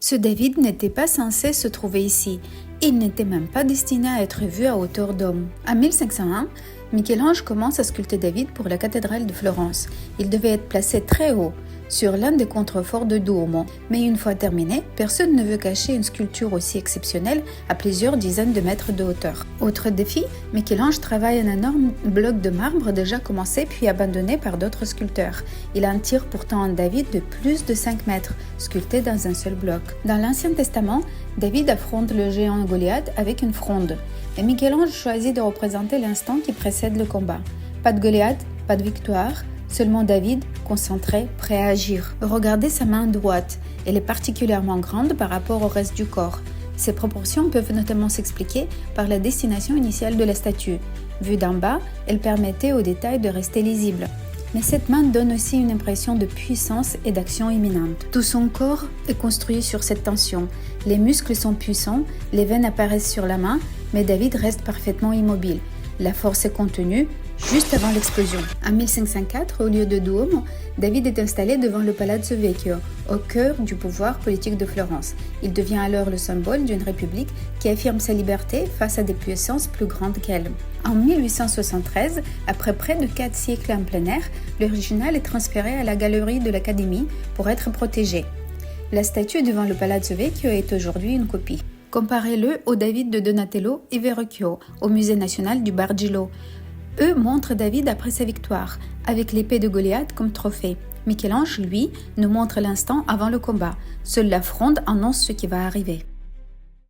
Ce David n'était pas censé se trouver ici. Il n'était même pas destiné à être vu à hauteur d'homme. En 1501, Michel-Ange commence à sculpter David pour la cathédrale de Florence. Il devait être placé très haut, sur l'un des contreforts de Duomo. Mais une fois terminé, personne ne veut cacher une sculpture aussi exceptionnelle à plusieurs dizaines de mètres de hauteur. Autre défi, Michel-Ange travaille un énorme bloc de marbre déjà commencé puis abandonné par d'autres sculpteurs. Il en tire pourtant un David de plus de 5 mètres, sculpté dans un seul bloc. Dans l'Ancien Testament, David affronte le géant Goliath avec une fronde. Et Michel-Ange choisit de représenter l'instant qui précède le combat. Pas de Goliath, pas de victoire, seulement David, concentré, prêt à agir. Regardez sa main droite, elle est particulièrement grande par rapport au reste du corps. Ces proportions peuvent notamment s'expliquer par la destination initiale de la statue. Vue d'en bas, elle permettait aux détails de rester lisibles. Mais cette main donne aussi une impression de puissance et d'action imminente. Tout son corps est construit sur cette tension. Les muscles sont puissants, les veines apparaissent sur la main, mais David reste parfaitement immobile. La force est contenue, juste avant l'explosion. En 1504, au lieu de Duomo, David est installé devant le Palazzo Vecchio, au cœur du pouvoir politique de Florence. Il devient alors le symbole d'une république qui affirme sa liberté face à des puissances plus grandes qu'elle. En 1873, après près de 4 siècles en plein air, l'original est transféré à la galerie de l'Académie pour être protégé. La statue devant le Palazzo Vecchio est aujourd'hui une copie. Comparez-le au David de Donatello et Verrocchio, au Musée national du Bargello. Eux montrent David après sa victoire, avec l'épée de Goliath comme trophée. Michel-Ange, lui, nous montre l'instant avant le combat. Seule la fronde annonce ce qui va arriver.